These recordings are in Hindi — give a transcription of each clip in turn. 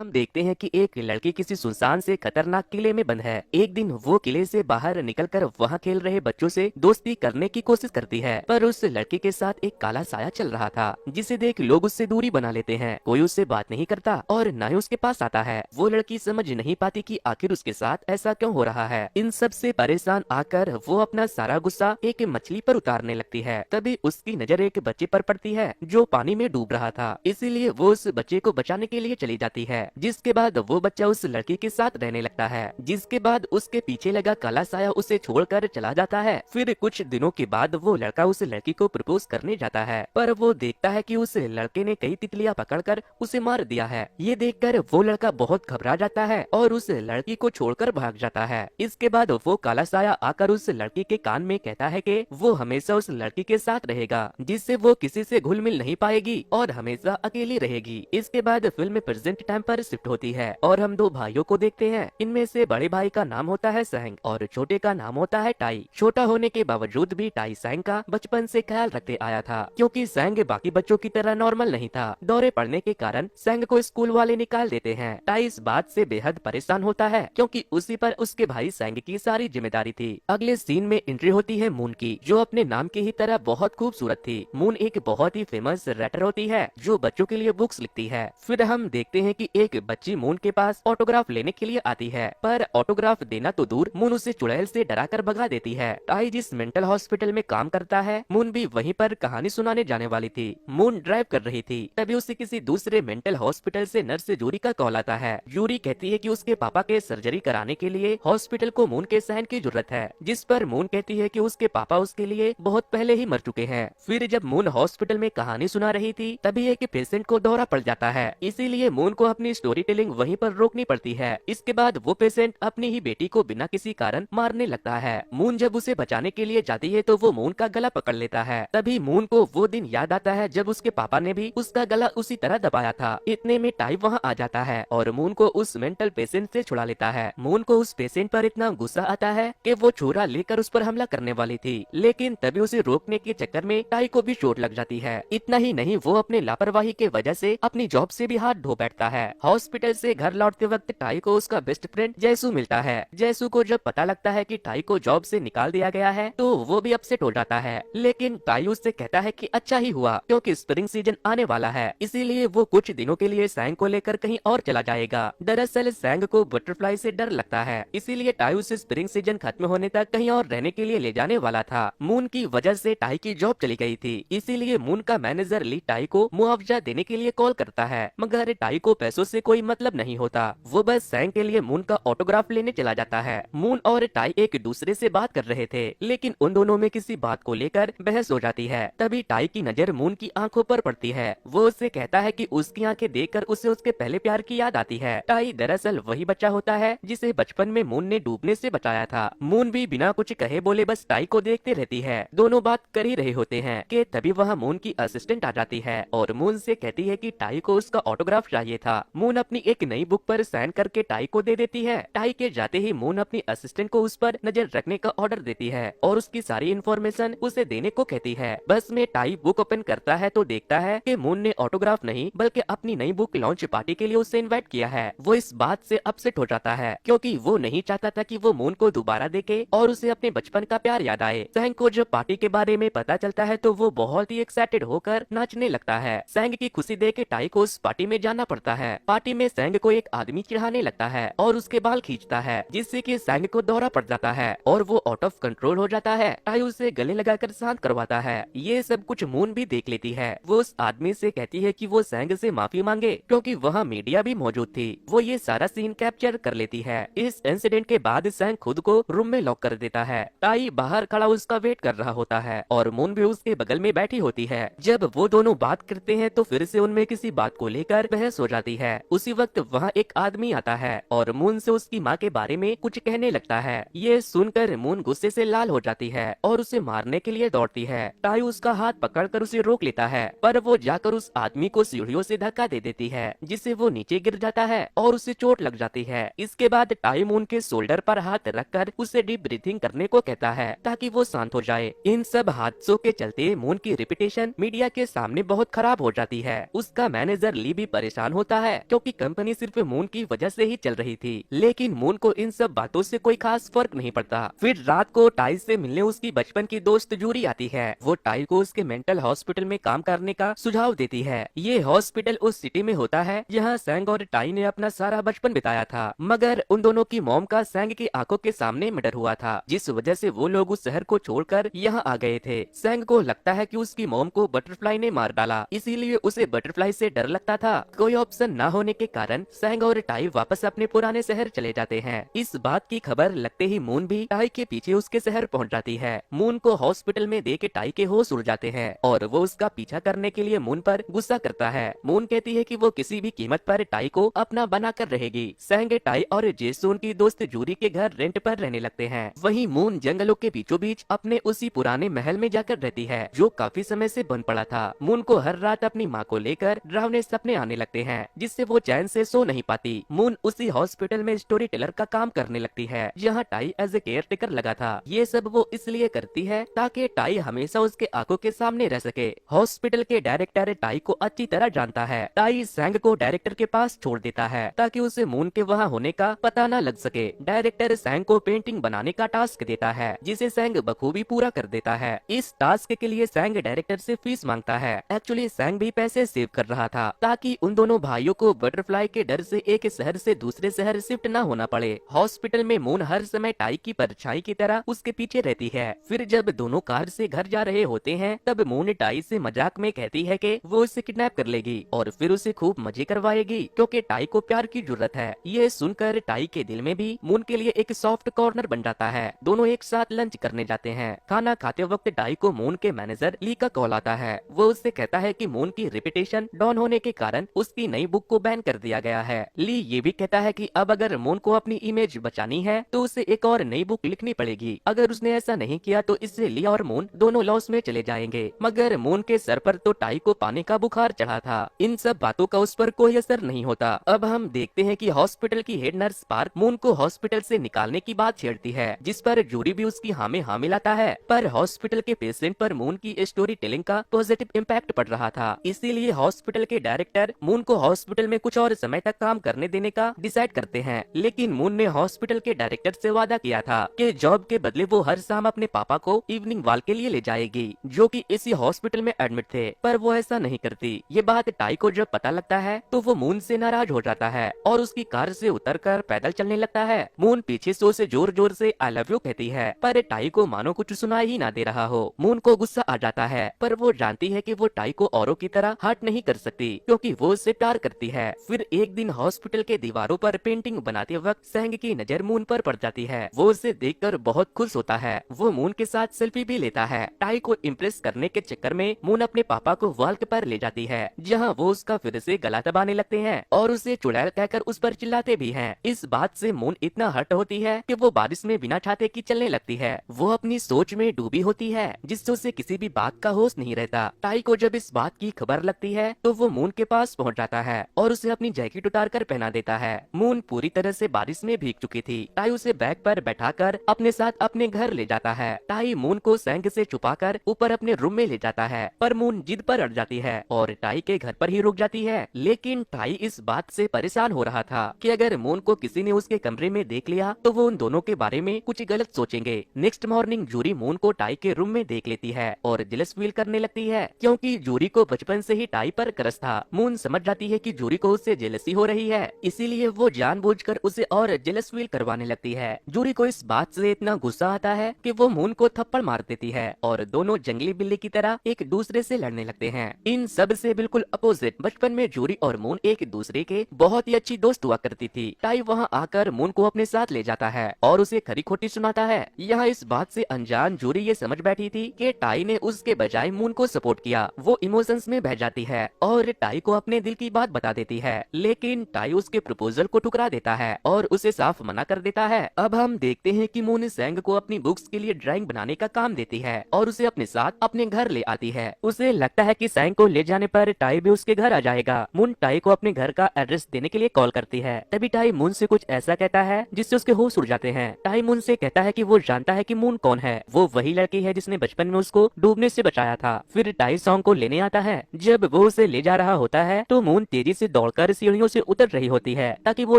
हम देखते हैं कि एक लड़की किसी सुनसान से खतरनाक किले में बंद है। एक दिन वो किले से बाहर निकलकर वहाँ खेल रहे बच्चों से दोस्ती करने की कोशिश करती है, पर उस लड़की के साथ एक काला साया चल रहा था, जिसे देख लोग उससे दूरी बना लेते हैं। कोई उससे बात नहीं करता और न ही उसके पास आता है। वो लड़की समझ नहीं पाती कि आखिर उसके साथ ऐसा क्यों हो रहा है। इन सब से परेशान आकर वो अपना सारा गुस्सा एक मछली पर उतारने लगती है। तभी उसकी नजर एक बच्चे पर पड़ती है जो पानी में डूब रहा था। इसीलिए वो उस बच्चे को बचाने के लिए चली जाती है, जिसके बाद वो बच्चा उस लड़की के साथ रहने लगता है। जिसके बाद उसके पीछे लगा काला साया उसे छोड़कर चला जाता है। फिर कुछ दिनों के बाद वो लड़का उस लड़की को प्रपोज करने जाता है, पर वो देखता है कि उस लड़के ने कई तितलियां पकड़कर उसे मार दिया है। ये देखकर वो लड़का बहुत घबरा जाता है और उस लड़की को छोड़कर भाग जाता है। इसके बाद वो काला साया आकर उस लड़की के कान में कहता है कि वो हमेशा उस लड़की के साथ रहेगा, जिससे वो किसी से घुल मिल नहीं पाएगी और हमेशा अकेली रहेगी। इसके बाद फिल्म प्रेजेंट टाइम पर शिफ्ट होती है और हम दो भाइयों को देखते हैं। इनमें से बड़े भाई का नाम होता है सैंग और छोटे का नाम होता है टाई। छोटा होने के बावजूद भी टाई सैंग का बचपन से ख्याल रखते आया था, क्योंकि सैंग बाकी बच्चों की तरह नॉर्मल नहीं था। दौरे पड़ने के कारण सैंग को स्कूल वाले निकाल देते हैं। टाई इस बात से बेहद परेशान होता है, क्योंकि उसी पर उसके भाई सैंग की सारी जिम्मेदारी थी। अगले सीन में एंट्री होती है मून की, जो अपने नाम की ही तरह बहुत खूबसूरत थी। मून एक बहुत ही फेमस राइटर होती है जो बच्चों के लिए बुक्स लिखती है। फिर हम देखते हैं कि एक बच्ची मून के पास ऑटोग्राफ लेने के लिए आती है, पर ऑटोग्राफ देना तो दूर, मून उसे चुड़ैल से डराकर भगा देती है। टाई जिस मेंटल हॉस्पिटल में काम करता है, मून भी वहीं पर कहानी सुनाने जाने वाली थी। मून ड्राइव कर रही थी, तभी उसे किसी दूसरे मेंटल हॉस्पिटल से नर्स जूरी का कॉल आता है। जूरी कहती है कि उसके पापा के सर्जरी कराने के लिए हॉस्पिटल को मून के साइन की जरूरत है, जिस पर मून कहती है कि उसके पापा उसके लिए बहुत पहले ही मर चुके हैं। फिर जब मून हॉस्पिटल में कहानी सुना रही थी, तभी एक पेशेंट को दौरा पड़ जाता है, इसीलिए मून को अपनी स्टोरी टेलिंग वहीं पर रोकनी पड़ती है। इसके बाद वो पेशेंट अपनी ही बेटी को बिना किसी कारण मारने लगता है। मून जब उसे बचाने के लिए जाती है तो वो मून का गला पकड़ लेता है। तभी मून को वो दिन याद आता है जब उसके पापा ने भी उसका गला उसी तरह दबाया था। इतने में टाई वहाँ आ जाता है और मून को उस मेंटल पेशेंट से छुड़ा लेता है। मून को उस पेशेंट पर इतना गुस्सा आता है कि वो छुरा लेकर उस पर हमला करने वाली थी, लेकिन तभी उसे रोकने के चक्कर में टाई को भी चोट लग जाती है। इतना ही नहीं, वो अपने लापरवाही के वजह से अपनी जॉब से भी हाथ धो बैठता है। हॉस्पिटल से घर लौटते वक्त टाई को उसका बेस्ट फ्रेंड जैसू मिलता है। जैसू को जब पता लगता है कि टाई को जॉब से निकाल दिया गया है, तो वो भी अपसेट हो जाता है, लेकिन टाई उससे कहता है कि अच्छा ही हुआ, क्योंकि स्प्रिंग सीजन आने वाला है, इसीलिए वो कुछ दिनों के लिए सैंग को लेकर कहीं और चला जाएगा। दरअसल सैंग को बटरफ्लाई से डर लगता है, इसीलिए टाई उसे स्प्रिंग सीजन खत्म होने तक कहीं और रहने के लिए ले जाने वाला था। मून की वजह से टाई की जॉब चली गई थी, इसीलिए मून का मैनेजर ली टाई को मुआवजा देने के लिए कॉल करता है, मगर टाई को पैसों से कोई मतलब नहीं होता। वो बस सैंग के लिए मून का ऑटोग्राफ लेने चला जाता है। मून और टाई एक दूसरे से बात कर रहे थे, लेकिन उन दोनों में किसी बात को लेकर बहस हो जाती है। तभी टाई की नजर मून की आंखों पर पड़ती है। वो उससे कहता है कि उसकी आंखें देखकर उसे उसके पहले प्यार की याद आती है। टाई दरअसल वही बच्चा होता है जिसे बचपन में मून ने डूबने से बचाया था। मून भी बिना कुछ कहे बोले बस टाई को देखते रहती है। दोनों बात कर ही रहे होते हैं कि तभी वहाँ मून की असिस्टेंट आ जाती है और मून से कहती है कि टाई को उसका ऑटोग्राफ चाहिए था। मून अपनी एक नई बुक पर साइन करके टाई को दे देती है। टाई के जाते ही मून अपनी असिस्टेंट को उस पर नजर रखने का ऑर्डर देती है और उसकी सारी इन्फॉर्मेशन उसे देने को कहती है। बस में टाई बुक ओपन करता है तो देखता है कि मून ने ऑटोग्राफ नहीं बल्कि अपनी नई बुक लॉन्च पार्टी के लिए उसे इनवाइट किया है। वो इस बात से अपसेट हो जाता है, क्योंकि वो नहीं चाहता था कि वो मून को दोबारा देखे और उसे अपने बचपन का प्यार याद आए। सैंग को जब पार्टी के बारे में पता चलता है तो वो बहुत ही एक्साइटेड होकर नाचने लगता है। सैंग की खुशी देख के टाई को उस पार्टी में जाना पड़ता है। पार्टी में सैंग को एक आदमी चिढ़ाने लगता है और उसके बाल खींचता है, जिससे कि सैंग को दौरा पड़ जाता है और वो आउट ऑफ कंट्रोल हो जाता है। टाई उसे गले लगाकर शांत करवाता है। ये सब कुछ मून भी देख लेती है। वो उस आदमी से कहती है कि वो सैंग से माफी मांगे, क्योंकि वहाँ मीडिया भी मौजूद थी। वो ये सारा सीन कैप्चर कर लेती है। इस इंसिडेंट के बाद सैंग खुद को रूम में लॉक कर देता है। टाई बाहर खड़ा उसका वेट कर रहा होता है और मून भी उसके बगल में बैठी होती है। जब वो दोनों बात करते हैं तो फिर से उनमें किसी बात को लेकर बहस हो जाती है। उसी वक्त वहाँ एक आदमी आता है और मून से उसकी माँ के बारे में कुछ कहने लगता है। ये सुनकर मून गुस्से से लाल हो जाती है और उसे मारने के लिए दौड़ती है। टाई उसका हाथ पकड़कर उसे रोक लेता है, पर वो जाकर उस आदमी को सीढ़ियों से धक्का दे देती है, जिससे वो नीचे गिर जाता है और उसे चोट लग जाती है। इसके बाद टाई मून के शोल्डर पर हाथ रखकर उसे डीप ब्रीथिंग करने को कहता है ताकि वो शांत हो जाए। इन सब हादसों के चलते मून की रेपुटेशन मीडिया के सामने बहुत खराब हो जाती है। उसका मैनेजर ली भी परेशान होता है क्योंकि कंपनी सिर्फ मून की वजह से ही चल रही थी। लेकिन मून को इन सब बातों से कोई खास फर्क नहीं पड़ता। फिर रात को टाई से मिलने उसकी बचपन की दोस्त जूरी आती है। वो टाई को उसके मेंटल हॉस्पिटल में काम करने का सुझाव देती है। ये हॉस्पिटल उस सिटी में होता है जहाँ सैंग और टाई ने अपना सारा बचपन बिताया था, मगर उन दोनों की मॉम का सैंग की आंखों के सामने मर्डर हुआ था, जिस वजह से वो लोग उस शहर को छोड़कर यहाँ आ गए थे। सैंग को लगता है कि उसकी मॉम को बटरफ्लाई ने मार डाला, इसीलिए उसे बटरफ्लाई से डर लगता था। कोई ऑप्शन न होने के कारण सैंग और टाई वापस अपने पुराने शहर चले जाते हैं। इस बात की खबर लगते ही मून भी टाई के पीछे उसके शहर पहुंच जाती है। मून को हॉस्पिटल में देख के टाई के होश उड़ जाते हैं और वो उसका पीछा करने के लिए मून पर गुस्सा करता है। मून कहती है कि वो किसी भी कीमत पर टाई को अपना बना कर रहेगी। सैंग, टाई और जेसून की दोस्त जूरी के घर रेंट पर रहने लगते हैं। वहीं मून जंगलों के बीचों बीच अपने उसी पुराने महल में जाकर रहती है जो काफी समय से बंद पड़ा था। मून को हर रात अपनी माँ को लेकर डरावने सपने आने लगते हैं, जिससे वो चैन से सो नहीं पाती। मून उसी हॉस्पिटल में स्टोरी टेलर का काम करने लगती है जहाँ टाई एज ए केयर टेकर लगा था। ये सब वो इसलिए करती है ताकि टाई हमेशा उसके आंखों के सामने रह सके। हॉस्पिटल के डायरेक्टर टाई को अच्छी तरह जानता है। टाई सैंग को डायरेक्टर के पास छोड़ देता है ताकि उसे मून के वहाँ होने का पता न लग सके। डायरेक्टर सैंग को पेंटिंग बनाने का टास्क देता है, जिसे सैंग बखूबी पूरा कर देता है। इस टास्क के लिए सैंग डायरेक्टर से फीस मांगता है। एक्चुअली सैंग भी पैसे सेव कर रहा था ताकि उन दोनों भाइयों को बटरफ्लाई के डर से एक शहर से दूसरे शहर शिफ्ट न होना पड़े। हॉस्पिटल में मून हर समय टाई की परछाई की तरह उसके पीछे रहती है। फिर जब दोनों कार से घर जा रहे होते हैं तब मून टाई से मजाक में कहती है कि वो उसे किडनैप कर लेगी और फिर उसे खूब मजे करवाएगी क्योंकि टाई को प्यार की जरूरत है। ये सुनकर टाई के दिल में भी मून के लिए एक सॉफ्ट कॉर्नर बन जाता है। दोनों एक साथ लंच करने जाते हैं। खाना खाते वक्त टाई को मून के मैनेजर ली का कॉल आता है। वो उससे कहता है कि मून की रेपुटेशन डाउन होने के कारण उसकी नई बुक को बैन कर दिया गया है। ली ये भी कहता है कि अब अगर मून को अपनी इमेज बचानी है तो उसे एक और नई बुक लिखनी पड़ेगी। अगर उसने ऐसा नहीं किया तो इससे ली और मून दोनों लॉस में चले जाएंगे। मगर मून के सर पर तो टाई को पानी का बुखार चढ़ा था। इन सब बातों का उस पर कोई असर नहीं होता। अब हम देखते हैं कि हॉस्पिटल की हेड नर्स पार्क मून को हॉस्पिटल से निकालने की बात छेड़ती है, जिस पर जूरी भी उसकी हाँ में हाँ मिलाता है। पर हॉस्पिटल के पेशेंट पर मून की स्टोरी टेलिंग का पॉजिटिव इम्पैक्ट पड़ रहा था, इसीलिए हॉस्पिटल के डायरेक्टर मून को हॉस्पिटल में कुछ और समय तक काम करने देने का डिसाइड करते हैं। लेकिन मून ने हॉस्पिटल के डायरेक्टर से वादा किया था कि जॉब के बदले वो हर शाम अपने पापा को इवनिंग वॉक के लिए ले जाएगी, जो कि इसी हॉस्पिटल में एडमिट थे। पर वो ऐसा नहीं करती। ये बात टाई को जब पता लगता है तो वो मून से नाराज हो जाता है और उसकी कार से उतरकर पैदल चलने लगता है। मून पीछे से उसे जोर जोर से आई लव यू कहती है, पर टाई को मानो कुछ सुनाई ही ना दे रहा हो। मून को गुस्सा आ जाता है, पर वो जानती है कि वो टाई को औरों की तरह हर्ट नहीं कर सकती क्योंकि वो उससे प्यार करती है। फिर एक दिन हॉस्पिटल के दीवारों पर पेंटिंग बनाते वक्त सैंग की नजर मून पर पड़ जाती है। वो उसे देखकर बहुत खुश होता है। वो मून के साथ सेल्फी भी लेता है। टाई को इम्प्रेस करने के चक्कर में मून अपने पापा को वॉक पर ले जाती है, जहाँ वो उसका फिर से गला दबाने लगते हैं और उसे चुड़ैल कहकर उस पर चिल्लाते भी हैं। इस बात से मून इतना हर्ट होती है कि वो बारिश में बिना छाते की चलने लगती है। वो अपनी सोच में डूबी होती है, जिससे उसे किसी भी बात का होश नहीं रहता। टाई को जब इस बात की खबर लगती है तो वो मून के पास पहुंच जाता है और उसे अपनी जैकेट उतार कर पहना देता है। मून पूरी तरह से बारिश में भीग चुकी थी। टाई उसे बैग पर बैठाकर अपने साथ अपने घर ले जाता है। टाई मून को सैंग से छुपाकर ऊपर अपने रूम में ले जाता है, पर मून जिद पर अड़ जाती है और टाई के घर पर ही रुक जाती है। लेकिन टाई इस बात से परेशान हो रहा था कि अगर मून को किसी ने उसके कमरे में देख लिया तो वो उन दोनों के बारे में कुछ गलत सोचेंगे। नेक्स्ट मॉर्निंग जूरी मून को टाई के रूम में देख लेती है और जेलस फील करने लगती है क्योंकि जूरी को बचपन से ही टाई पर क्रश था। मून समझ जाती है कि जूरी को उससे जेलसी हो रही है, इसीलिए वो जानबूझकर उसे और जेलस फील करवाने लगती है। जूरी को इस बात से इतना गुस्सा आता है कि वो मून को थप्पड़ मार देती है और दोनों जंगली बिल्ली की तरह एक दूसरे से लड़ने लगते हैं। इन सब से बिल्कुल अपोजिट बचपन में जूरी और मून एक दूसरे के बहुत ही अच्छी दोस्त हुआ करती थी। टाई वहाँ आकर मून को अपने साथ ले जाता है और उसे खरी खोटी सुनाता है। यहाँ इस बात से अनजान जूरी ये समझ बैठी थी कि टाई ने उसके बजाय मून को सपोर्ट किया। वो इमोशंस में बह जाती है और टाई को अपने दिल की बात बता देती है, लेकिन टाई उसके प्रपोजल को ठुकरा देता है और उसे साफ मना कर देता है। अब हम देखते हैं कि मून सैंग को अपनी बुक्स के लिए ड्राइंग बनाने का काम देती है और उसे अपने साथ अपने घर ले आती है। उसे लगता है कि सैंग को ले जाने पर टाई भी उसके घर आ जाएगा। मून टाई को अपने घर का एड्रेस देने के लिए कॉल करती है। तभी टाई मून से कुछ ऐसा कहता है जिससे उसके होश उड़ जाते हैं। टाई मून से कहता है कि वो जानता है कि मून कौन है। वो वही लड़की है जिसने बचपन में उसको डूबने से बचाया था। फिर टाई सॉन्ग को लेने आता है। जब वो उसे ले जा रहा होता है तो मून तेजी से दौड़कर सीढ़ियों से उतर रही होती है ताकि वो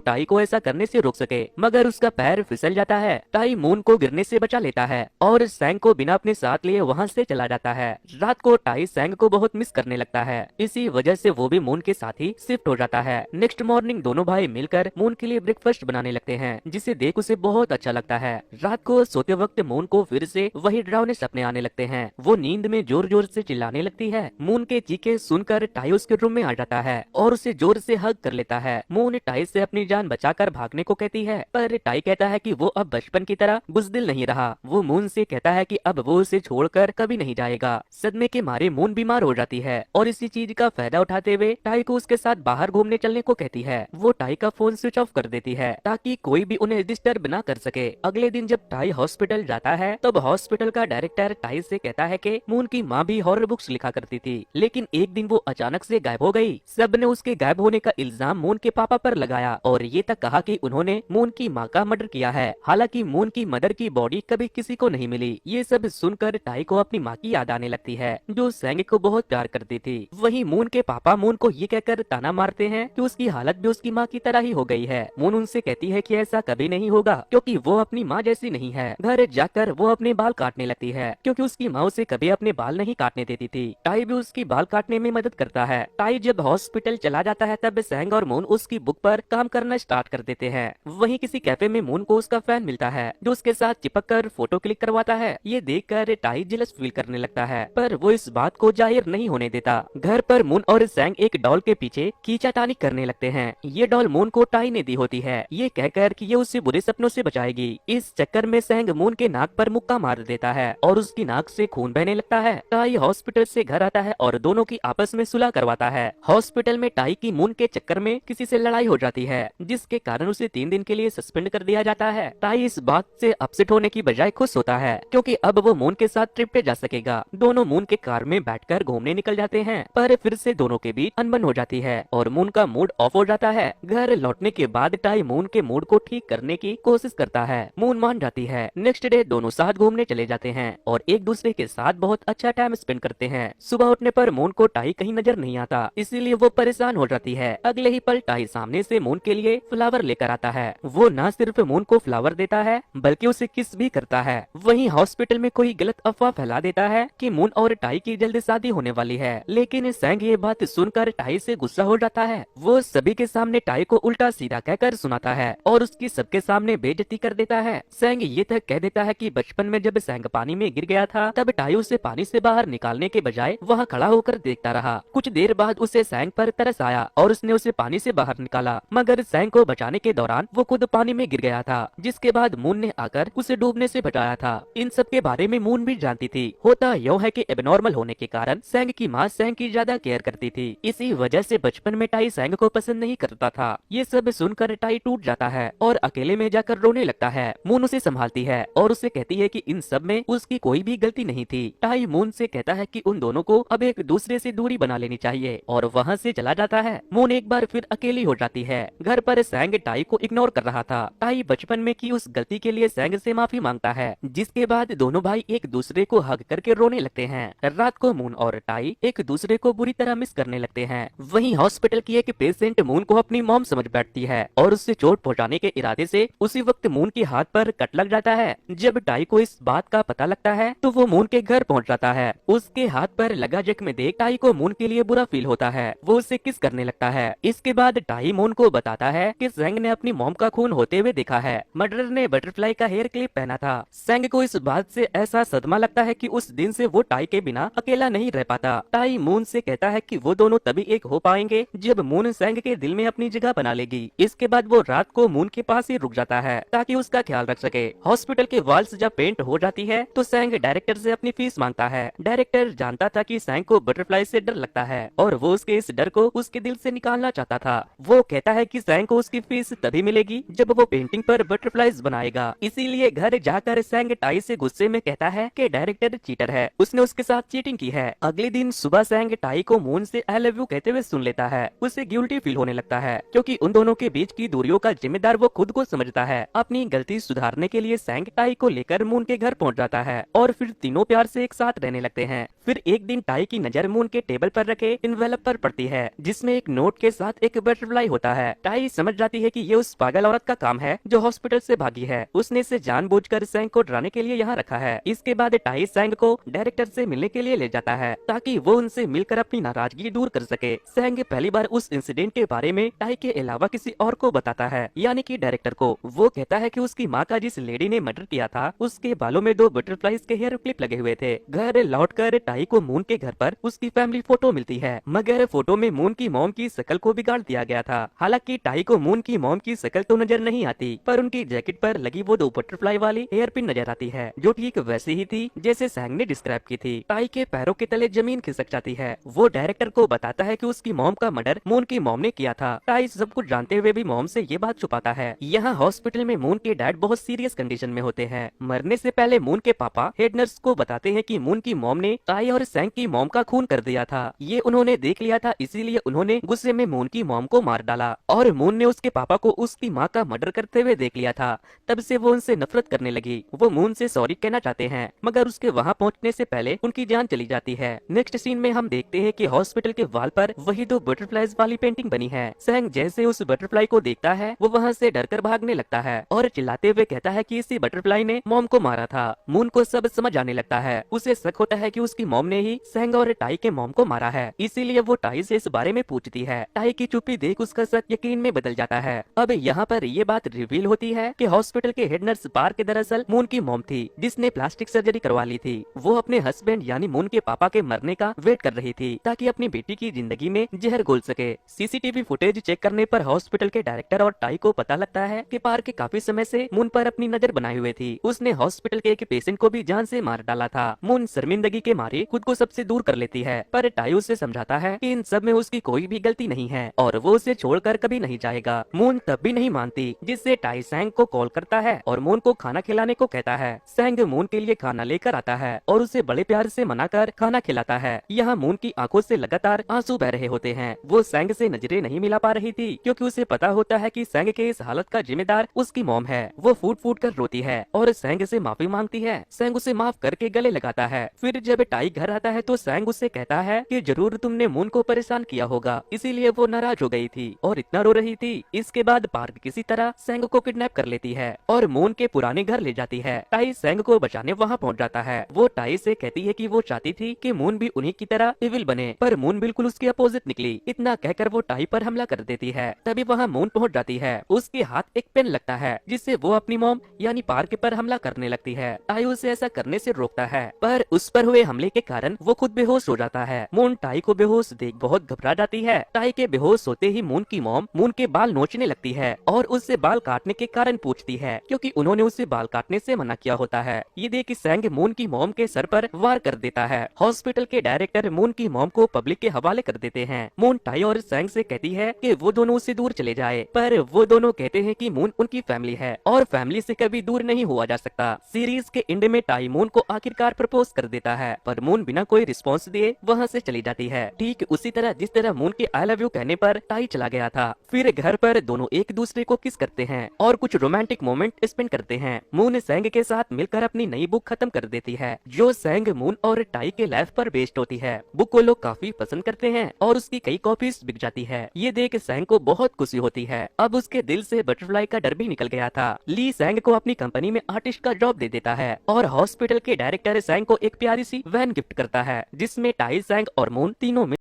टाई को ऐसा करने से रोक सके, मगर उसका पैर फिसल जाता है। टाई मून को गिरने से बचा लेता है और सैंग को बिना अपने साथ लिए वहाँ से चला जाता है। रात को टाई सैंग को बहुत मिस करने लगता है, इसी वजह से वो भी मून के साथ ही शिफ्ट हो जाता है। नेक्स्ट मॉर्निंग दोनों भाई मिलकर मून के लिए ब्रेकफास्ट बनाने लगते हैं, जिसे देख उसे बहुत अच्छा लगता है। रात को सोते वक्त मून को फिर से वही डरावने सपने आने लगते हैं। वो नींद में जोर जोर से चिल्लाने लगती है। मून के चीखे सुनकर टाई उसके रूम में आ जाता है और उसे जोर से हग कर लेता है। मून टाई से अपनी जान बचाकर भागने को कहती है, पर टाई कहता है कि वो अब बचपन की तरह बुज़दिल नहीं रहा। वो मून से कहता है कि अब वो उसे छोड़कर कभी नहीं जाएगा। सदमे के मारे मून बीमार हो जाती है और इसी चीज का फायदा उठाते हुए टाई को उसके साथ बाहर घूमने चलने को कहती है। वो टाई का फोन स्विच ऑफ कर देती है ताकि कोई भी उन्हें डिस्टर्ब ना कर सके। अगले दिन जब टाई हॉस्पिटल जाता है तब हॉस्पिटल का डायरेक्टर टाई से कहता है कि मून की माँ भी हॉरर बुक्स लिखा करती थी, लेकिन एक दिन वो अचानक से गायब हो गई। सबने उसके गायब होने का इल्जाम मून के पापा पर लगाया और ये तक कहा कि उन्होंने मून की माँ का मर्डर किया है। हालांकि मून की मदर की बॉडी कभी किसी को नहीं मिली। ये सब सुनकर टाई को अपनी माँ की याद आने लगती है, जो सैंग को बहुत प्यार करती थी। वहीं मून के पापा मून को ये कहकर ताना मारते हैं कि उसकी हालत भी उसकी माँ की तरह ही हो गई है। मून उनसे कहती है कि ऐसा कभी नहीं होगा क्योंकि वो अपनी माँ जैसी नहीं है। घर जाकर वो अपने बाल काटने लगती है क्योंकि उसकी माँ उसे कभी अपने बाल नहीं काटने देती थी। टाई भी उसकी बाल काटने में मदद करता है। टाई जब हॉस्पिटल चला जाता है तब सैंग और मून उसकी बुक पर काम करना स्टार्ट कर देते हैं। वहीं किसी कैफे में मून को उसका फैन मिलता है जो उसके साथ चिपक कर फोटो क्लिक करवाता है। ये देखकर टाई जेलस फील करने लगता है, पर वो इस बात को जाहिर नहीं होने देता। घर पर मून और सैंग एक डॉल के पीछे खींचातानी करने लगते हैं। ये डॉल मून को टाई ने दी होती है, ये कहकर कि ये उसे बुरे सपनों से बचाएगी। इस चक्कर में सैंग मून के नाक पर मुक्का मार देता है और उसकी नाक से खून बहने लगता है। टाई हॉस्पिटल से घर आता है और दोनों की आपस में सुलह करवाता है। हॉस्पिटल में टाई की मून के चक्कर में किसी से लड़ाई हो जाती है, जिसके कारण उसे 3 दिन के लिए सस्पेंड कर दिया जाता है। टाई इस बात से अपसेट होने की बजाय खुश होता है क्योंकि अब वो मून के साथ ट्रिप पे जा सकेगा। दोनों मून के कार में बैठकर घूमने निकल जाते हैं, पर फिर से दोनों के बीच अनबन हो जाती है और मून का मूड ऑफ हो जाता है। घर लौटने के बाद टाई मून के मूड को ठीक करने की कोशिश करता है। मून मान जाती है। नेक्स्ट डे दोनों साथ घूमने चले जाते हैं और एक दूसरे के साथ बहुत अच्छा टाइम स्पेंड करते हैं। सुबह उठने पर मून को टाई कहीं नजर नहीं आता, इसीलिए वो परेशान हो जाती है। अगले ही पल टाई सामने से मून के लिए फ्लावर लेकर आता है। वो न सिर्फ मून को फ्लावर देता है बल्कि उसे किस भी करता है। वहीं हॉस्पिटल में कोई गलत अफवाह फैला देता है कि मून और टाई की जल्द शादी होने वाली है, लेकिन सैंग ये बात सुनकर टाई से गुस्सा हो जाता है। वो सभी के सामने टाई को उल्टा सीधा कहकर सुनाता है और उसकी सबके सामने बेइज्जती कर देता है। सैंग ये तक कह देता है कि बचपन में जब सैंग पानी में गिर गया था तब टाई उसे पानी से बाहर निकालने के बजाय वहाँ खड़ा होकर देखता रहा। कुछ देर बाद उसे सैंग पर तरस आया और उसने उसे पानी से बाहर निकाला, मगर सैंग को बचाने के दौरान वो खुद पानी में गिर गया था, जिसके बाद मून ने आकर उसे डूबने से बचाया था। इन सब के बारे में मून भी जानती थी। होता यूं है कि एबनॉर्मल होने के कारण सैंग की माँ सैंग की ज्यादा केयर करती थी। इसी वजह से बचपन में टाई सैंग को पसंद नहीं करता था। ये सब सुनकर टाई टूट जाता है और अकेले में जाकर रोने लगता है। मून उसे संभालती है और उसे कहती है कि इन सब में उसकी कोई भी गलती नहीं थी। टाई मून से कहता है कि उन दोनों को अब एक दूसरे से दूरी बना लेनी चाहिए और वहाँ से चला जाता है। मून एक बार फिर अकेली हो जाती है। घर पर सैंग टाई को इग्नोर कर रहा था। टाई बचपन में की उस गलती के लिए सैंग से माफी मांगता है, जिसके बाद दोनों भाई एक दूसरे को हग करके रोने लगते हैं। रात को मून और टाई एक दूसरे को बुरी तरह मिस करने लगते हैं। वहीं हॉस्पिटल की एक पेशेंट मून को अपनी मॉम समझ बैठती है और उससे चोट पहुंचाने के इरादे से उसी वक्त मून के हाथ पर कट लग जाता है। जब टाई को इस बात का पता लगता है तो वो मून के घर पहुंच जाता है। उसके हाथ पर लगा जख्म देख टाई को मून के लिए बुरा फील होता है। वो उससे किस करने लगता है। इसके बाद टाई मून को बताता है कि सैंग ने अपनी मॉम का खून होते हुए देखा है। मर्डरर ने बटरफ्लाई का हेयर क्लिप पहना था। सैंग को इस बात से ऐसा सदमा लगता है कि उस दिन से वो टाई के बिना अकेला नहीं रह पाता। टाई मून से कहता है कि वो दोनों तभी एक हो पाएंगे जब मून सैंग के दिल में अपनी जगह बना लेगी। इसके बाद वो रात को मून के पास ही रुक जाता है ताकि उसका ख्याल रख सके। हॉस्पिटल के वॉल्स जब पेंट हो जाती है तो सैंग डायरेक्टर से अपनी फीस मांगता है। डायरेक्टर जानता था कि सैंग को बटरफ्लाई से डर लगता है और वो उसके इस डर को उसके दिल से निकालना चाहता था। वो कहता है कि सैंग को उसकी फीस तभी मिलेगी जब वो पेंटिंग पर बटरफ्लाईज बनाएगा। इसीलिए घर जाकर सैंग टाई से गुस्से में कहता है कि डायरेक्टर चीटर है, उसने उसके साथ चीटिंग की है। अगले दिन सुबह सैंग टाई को मून से आई लव यू कहते हुए सुन लेता है। उसे गिल्टी फील होने लगता है क्योंकि उन दोनों के बीच की दूरियों का जिम्मेदार वो खुद को समझता है। अपनी गलती सुधारने के लिए सैंग टाई को लेकर मून के घर पहुंच जाता है और फिर तीनों प्यार से एक साथ रहने लगते हैं। फिर एक दिन टाई की नजर मून के टेबल पर रखे इन्वेलप पर पड़ती है जिसमें एक एक नोट के साथ एक बटरफ्लाई होता है। टाई समझ जाती है कि ये उस पागल औरत का काम है जो हॉस्पिटल से भागी है। उसने इसे जानबूझकर सैंग को डराने के लिए यहाँ रखा है। इसके बाद टाई सैंग को डायरेक्टर से मिलने के लिए ले जाता है ताकि वो उनसे मिलकर अपनी नाराजगी दूर कर सके। सैंग पहली बार उस इंसिडेंट के बारे में टाई के अलावा किसी और को बताता है, यानी कि डायरेक्टर को। वो कहता है कि उसकी माँ का जिस लेडी ने मर्डर किया था उसके बालों में 2 बटरफ्लाइज के हेयर क्लिप लगे हुए थे। घर लौटकर टाई को मून के घर पर उसकी फैमिली फोटो मिलती है, मगर फोटो में मून की मॉम की शक्ल को बिगाड़ दिया गया था। हालांकि टाई को मून की मॉम की शक्ल तो नजर नहीं आती, पर उनकी जैकेट पर लगी वो 2 बटरफ्लाई वाली हेयर पिन नजर आती है, जो ठीक वैसी ही थी जैसे सैंग ने डिस्क्राइब की थी। टाई के पैरों के तले जमीन खिसक जाती है। वो डायरेक्टर को बताता है कि उसकी मॉम का मर्डर मून की मॉम ने किया था। टाई सब कुछ जानते हुए भी मॉम से ये बात छुपाता है। यहाँ हॉस्पिटल में मून के डैड बहुत सीरियस कंडीशन में होते हैं। मरने से पहले मून के पापा हेड नर्स को बताते हैं कि मून की मॉम ने टाई और सैंग की मॉम का खून कर दिया था। ये उन्होंने देख लिया था, इसीलिए उन्होंने गुस्से में मून की मॉम को मार डाला। और मून ने उसके पापा को उसकी माँ का मर्डर करते हुए देख लिया था। तब से वो उनसे नफरत करने लगी। वो मून से सॉरी कहना चाहते हैं, मगर उसके वहाँ पहुँचने से पहले उनकी जान चली जाती है। नेक्स्ट सीन में हम देखते हैं कि हॉस्पिटल के वॉल पर वही 2 बटरफ्लाइज वाली पेंटिंग बनी है। सैंग जैसे उस बटरफ्लाई को देखता है वो वहाँ से डरकर भागने लगता है और चिल्लाते हुए कहता है कि इसी बटरफ्लाई ने मॉम को मारा था। मून को सब समझ आने लगता है। उसे शक होता है कि उसकी मॉम ने ही सैंग और टाई के मॉम को मारा है, इसीलिए वो टाई से इस बारे में पूछती है। टाई की चुप्पी देख उसका शक यकीन में बदल जाता है। अब यहाँ पर ये बात रिवील होती है कि हॉस्पिटल के हेड नर्स पार्क दरअसल मून की मॉम थी, जिसने प्लास्टिक सर्जरी करवा ली थी। वो अपने हस्बैंड यानी मून के पापा के मरने का वेट कर रही थी ताकि अपनी बेटी की जिंदगी में जहर घोल सके। सीसीटीवी फुटेज चेक करने पर हॉस्पिटल के डायरेक्टर और टाई को पता लगता है कि पार्क काफी समय से मून पर अपनी नजर बनाए हुए थी। उसने हॉस्पिटल के एक पेशेंट को भी जान से मार डाला था। मून शर्मिंदगी के मारे खुद को सबसे दूर कर लेती है, पर टाई उसे समझाता है कि इन सब में उसकी कोई भी गलती नहीं है और वो उसे छोड़कर कभी नहीं जाएगा। मून तब भी नहीं मानती, जिससे टाई सैंग को कॉल करता है और मून को खाना खिलाने को कहता है। सैंग मून के लिए खाना लेकर आता है और उसे बड़े प्यार से मनाकर खाना खिलाता है। यहाँ मून की आंखों से लगातार आंसू बह रहे होते हैं। वो सैंग से नजरें नहीं मिला पा रही थी क्योंकि उसे पता होता है कि सैंग के इस हालत का जिम्मेदार उसकी मॉम है। वो फूट फूट कर रोती है और सैंग से माफी मांगती है। सैंग उसे माफ करके गले लगाता है। फिर जब टाई घर आता है तो सैंग उससे कहता है कि जरूर तुमने मून को परेशान किया होगा, इसीलिए वो नाराज हो गई थी और इतना रो रही थी। इसके बाद पार्क किसी तरह सैंग को किडनैप कर लेती है और मून के पुराने घर ले जाती है। टाई सैंग को बचाने वहाँ पहुँच जाता है। वो टाई से कहती है कि वो चाहती थी कि मून भी उन्हीं की तरह इविल बने, पर मून बिल्कुल उसके अपोजिट निकली। इतना कहकर वो टाई पर हमला कर देती है। तभी वहाँ मून पहुँच जाती है। उसके हाथ एक पेन लगता है जिससे वो अपनी मॉम यानी पार्क पर हमला करने लगती है। टाई उसे ऐसा करने से रोकता है, पर उस पर हुए हमले के कारण वो खुद बेहोश हो जाता है। मून टाई को बेहोश देख बहुत घबरा जाती है। टाई के बेहोश होते ही मून की मॉम मून के बाल नोचने लगती है और उससे बाल काटने के कारण पूछती है, क्योंकि उन्होंने उसे बाल काटने से मना किया होता है। ये देख सैंग मून की मॉम के सर पर वार कर देता है। हॉस्पिटल के डायरेक्टर मून की मॉम को पब्लिक के हवाले कर देते हैं। मून टाई और सैंग से कहती है कि वो दोनों उससे दूर चले जाए, पर वो दोनों कहते हैं कि मून उनकी फैमिली है और फैमिली से कभी दूर नहीं हुआ जा सकता। सीरीज के एंड में टाई मून को आखिरकार प्रपोज कर देता है, पर मून बिना कोई रिस्पॉन्स दिए वहाँ से चली जाती है। ठीक उसी तरह जिस तरह मून के आई लव यू कहने पर टाई चला गया था। फिर घर पर दोनों एक दूसरे को किस करते हैं और कुछ रोमांटिक मोमेंट स्पेंड करते हैं। मून सैंग के साथ मिलकर अपनी नई बुक खत्म कर देती है, जो सैंग मून और टाई के लाइफ पर बेस्ड होती है। बुक को लोग काफी पसंद करते हैं और उसकी कई कॉपीज बिक जाती है। ये देख सैंग को बहुत खुशी होती है। अब उसके दिल से बटरफ्लाई का डर भी निकल गया था। ली सैंग को अपनी कंपनी में आर्टिस्ट का जॉब दे देता है और हॉस्पिटल के डायरेक्टर सैंग को एक प्यारी सी वैन गिफ्ट करता है, जिसमें टाई, सैंग और मून तीनों